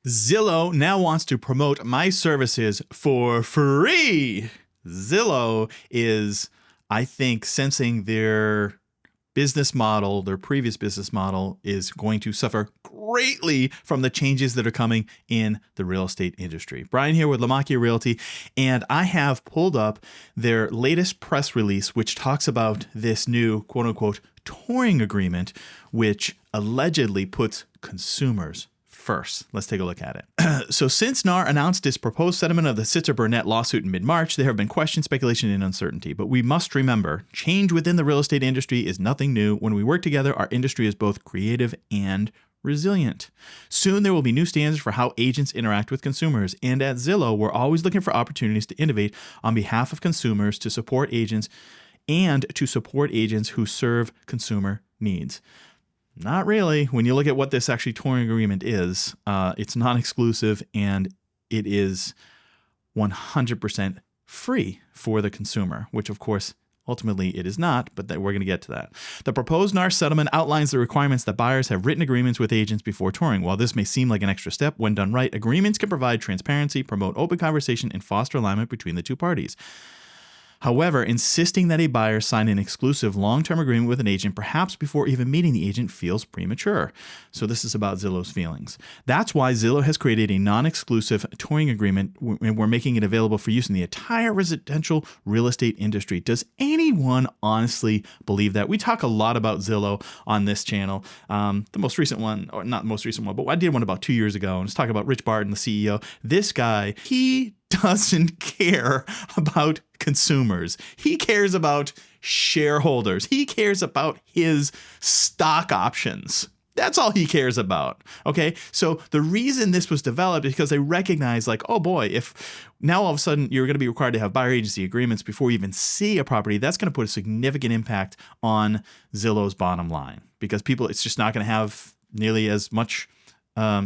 Zillow now wants to promote my services for free. Zillow is, I think, sensing their business model, their previous business model, is going to suffer greatly from the changes that are coming in the real estate industry. Brian here with Lamacchia Realty, and I have pulled up their latest press release, which talks about this new quote-unquote touring agreement, which allegedly puts consumers first. Let's take a look at it. So since NAR announced its proposed settlement of the Sitzer-Burnett lawsuit in mid-March, there have been questions, speculation, and uncertainty. But we must remember, change within the real estate industry is nothing new. When we work together, our industry is both creative and resilient. Soon there will be new standards for how agents interact with consumers. And at Zillow, we're always looking for opportunities to innovate on behalf of consumers, to support agents, and to support agents who serve consumer needs. Not really. When you look at what this actually touring agreement is, it's non-exclusive and it is 100% free for the consumer, which of course, ultimately it is not, but we're going to get to that. The proposed NAR settlement outlines the requirements that buyers have written agreements with agents before touring. While this may seem like an extra step, when done right, agreements can provide transparency, promote open conversation, and foster alignment between the two parties. However, insisting that a buyer sign an exclusive long-term agreement with an agent, perhaps before even meeting the agent, feels premature. So this is about Zillow's feelings. That's why Zillow has created a non-exclusive touring agreement, and we're making it available for use in the entire residential real estate industry. Does anyone honestly believe that? We talk a lot about Zillow on this channel. The most recent one, or not the most recent one, but I did one about 2 years ago, and it's talking about Rich Barton, the CEO. This guy, he doesn't care about consumers. He cares about shareholders. He cares about his stock options. That's all he cares about. Okay. So the reason this was developed is because they recognize, like, oh boy, if now all of a sudden you're going to be required to have buyer agency agreements before you even see a property, that's going to put a significant impact on Zillow's bottom line, because people, it's just not going to have nearly as much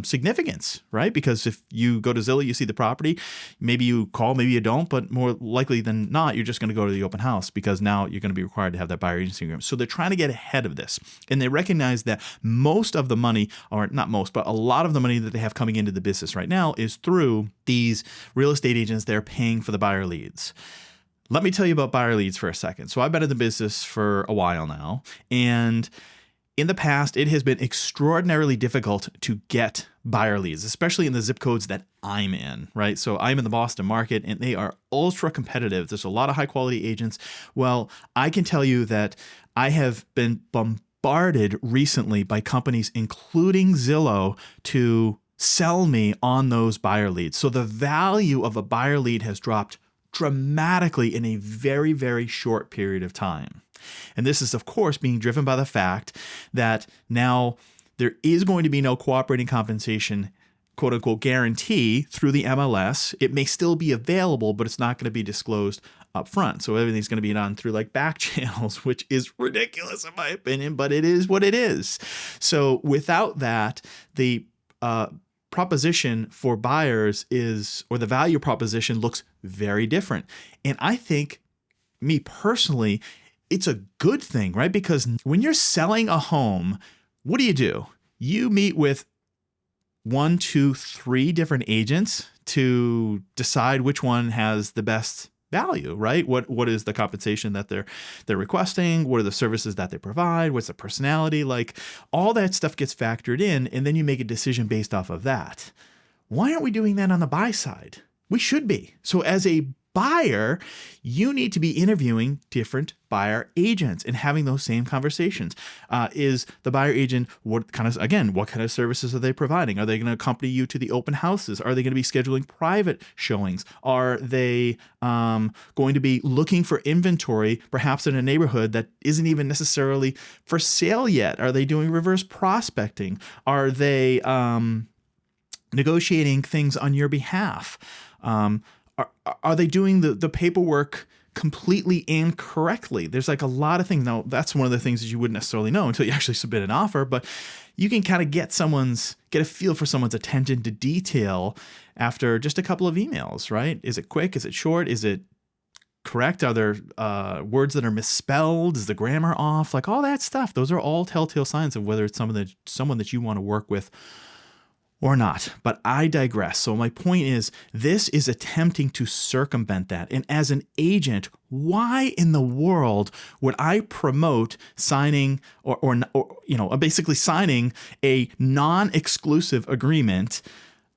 significance, right? Because if you go to Zillow, you see the property, maybe you call, maybe you don't, but more likely than not, you're just going to go to the open house, because now you're going to be required to have that buyer agency agreement. So they're trying to get ahead of this. And they recognize that most of the money, or not most, but a lot of the money that they have coming into the business right now is through these real estate agents. They're paying for the buyer leads. Let me tell you about buyer leads for a second. So I've been in the business for a while now, and in the past, it has been extraordinarily difficult to get buyer leads, especially in the zip codes that I'm in, right? So I'm in the Boston market, and they are ultra competitive. There's a lot of high quality agents. Well, I can tell you that I have been bombarded recently by companies, including Zillow, to sell me on those buyer leads. So the value of a buyer lead has dropped dramatically in a very, very short period of time. And this is, of course, being driven by the fact that now there is going to be no cooperating compensation, quote unquote, guarantee through the MLS. It may still be available, but it's not going to be disclosed up front. So everything's going to be done through like back channels, which is ridiculous in my opinion, but it is what it is. So without that, the proposition for buyers is, or the value proposition looks very different. And I think, me personally, it's a good thing, right? Because when you're selling a home, what do? You meet with 1, 2, 3 different agents to decide which one has the best value, right? What is the compensation that they're requesting? What are the services that they provide? What's the personality? Like, all that stuff gets factored in, and then you make a decision based off of that. Why aren't we doing that on the buy side? We should be. So as a buyer, you need to be interviewing different buyer agents and having those same conversations. Is the buyer agent, what kind of services are they providing? Are they going to accompany you to the open houses? Are they going to be scheduling private showings? Are they going to be looking for inventory, perhaps in a neighborhood that isn't even necessarily for sale yet? Are they doing reverse prospecting? Are they negotiating things on your behalf? Are they doing the paperwork completely and correctly? There's like a lot of things. Now, that's one of the things that you wouldn't necessarily know until you actually submit an offer, but you can kind of get a feel for someone's attention to detail after just a couple of emails, right? Is it quick? Is it short? Is it correct? Are there words that are misspelled? Is the grammar off? Like all that stuff. Those are all telltale signs of whether it's someone that you want to work with or not, but I digress. So my point is, this is attempting to circumvent that. And as an agent, why in the world would I promote signing or basically signing a non-exclusive agreement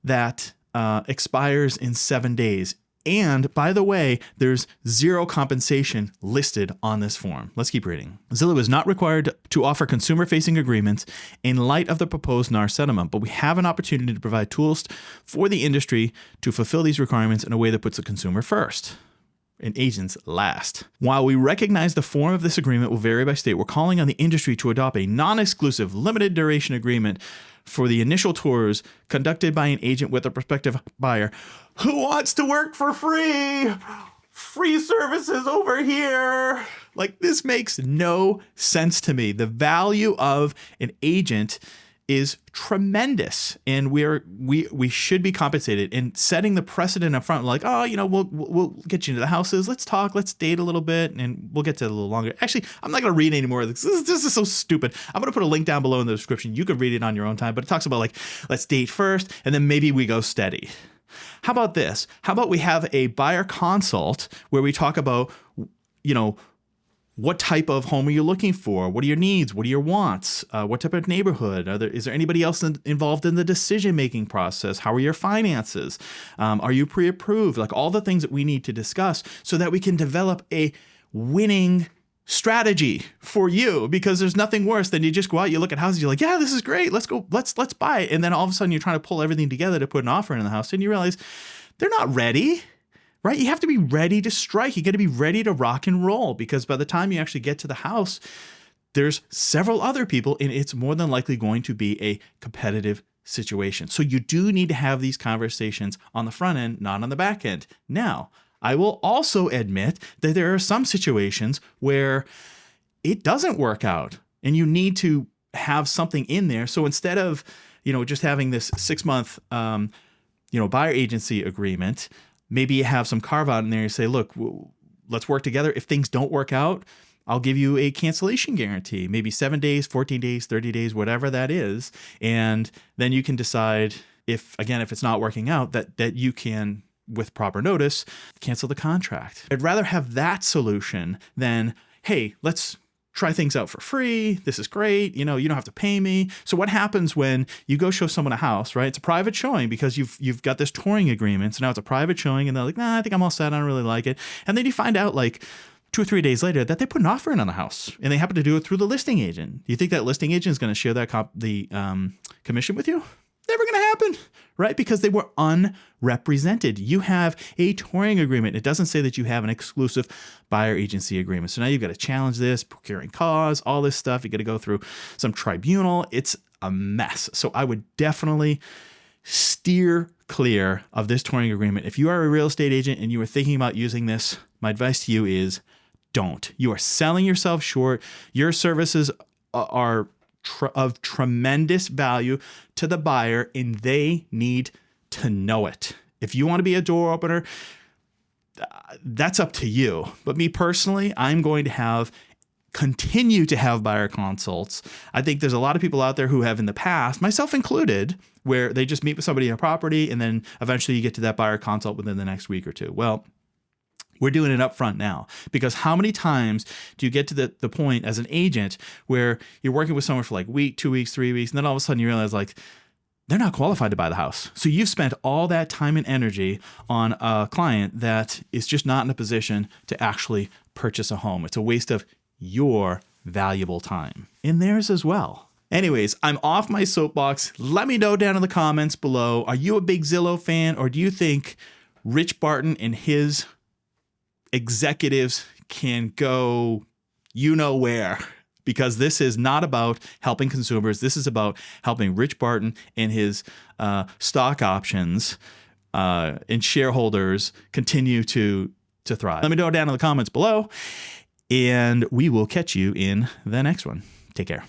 that expires in 7 days? And by the way, there's zero compensation listed on this form. Let's keep reading. Zillow is not required to offer consumer-facing agreements in light of the proposed NAR settlement, but we have an opportunity to provide tools for the industry to fulfill these requirements in a way that puts the consumer first and agents last. While we recognize the form of this agreement will vary by state, we're calling on the industry to adopt a non-exclusive, limited duration agreement for the initial tours conducted by an agent with a prospective buyer who wants to work for free. Free services over here. Like, this makes no sense to me. The value of an agent is tremendous, and we should be compensated. And setting the precedent up front, like, oh, we'll get you into the houses. Let's talk. Let's date a little bit, and we'll get to it a little longer. Actually, I'm not going to read any more of this. This is so stupid. I'm going to put a link down below in the description. You can read it on your own time, but it talks about, like, let's date first, and then maybe we go steady. How about this? How about we have a buyer consult where we talk about, what type of home are you looking for? What are your needs? What are your wants? What type of neighborhood? Is there anybody else involved in the decision-making process? How are your finances? Are you pre-approved? Like, all the things that we need to discuss so that we can develop a winning strategy for you, because there's nothing worse than you just go out, you look at houses, you're like, yeah, this is great. Let's go. Let's buy it. And then all of a sudden you're trying to pull everything together to put an offer in the house, and you realize they're not ready. Right? You have to be ready to strike. You got to be ready to rock and roll, because by the time you actually get to the house, there's several other people, and it's more than likely going to be a competitive situation. So you do need to have these conversations on the front end, not on the back end. Now, I will also admit that there are some situations where it doesn't work out, and you need to have something in there. So instead of, just having this 6-month, buyer agency agreement, maybe you have some carve out in there. You say, look, let's work together. If things don't work out, I'll give you a cancellation guarantee, maybe 7 days, 14 days, 30 days, whatever that is. And then you can decide if it's not working out, that you can, with proper notice, cancel the contract. I'd rather have that solution than, hey, let's try things out for free. This is great. You don't have to pay me. So what happens when you go show someone a house, right? It's a private showing because you've got this touring agreement. So now it's a private showing, and they're like, nah, I think I'm all set. I don't really like it. And then you find out, like, 2 or 3 days later, that they put an offer in on the house, and they happen to do it through the listing agent. Do you think that listing agent is going to share that commission with you? Never going to happen, right? Because they were unrepresented. You have a touring agreement. It doesn't say that you have an exclusive buyer agency agreement. So now you've got to challenge this, procuring cause, all this stuff. You got to go through some tribunal. It's a mess. So I would definitely steer clear of this touring agreement. If you are a real estate agent and you are thinking about using this, my advice to you is don't. You are selling yourself short. Your services are of tremendous value to the buyer, and they need to know it. If you want to be a door opener, that's up to you. But me personally, I'm going to continue to have buyer consults. I think there's a lot of people out there who have in the past, myself included, where they just meet with somebody on a property, and then eventually you get to that buyer consult within the next week or two. Well, we're doing it up front now, because how many times do you get to the point as an agent where you're working with someone for like a week, 2 weeks, 3 weeks, and then all of a sudden you realize, like, they're not qualified to buy the house. So you've spent all that time and energy on a client that is just not in a position to actually purchase a home. It's a waste of your valuable time and theirs as well. Anyways, I'm off my soapbox. Let me know down in the comments below. Are you a big Zillow fan, or do you think Rich Barton and his executives can go where? Because this is not about helping consumers. This is about helping Rich Barton and his stock options and shareholders continue to thrive. Let me know down in the comments below, and we will catch you in the next one. Take care.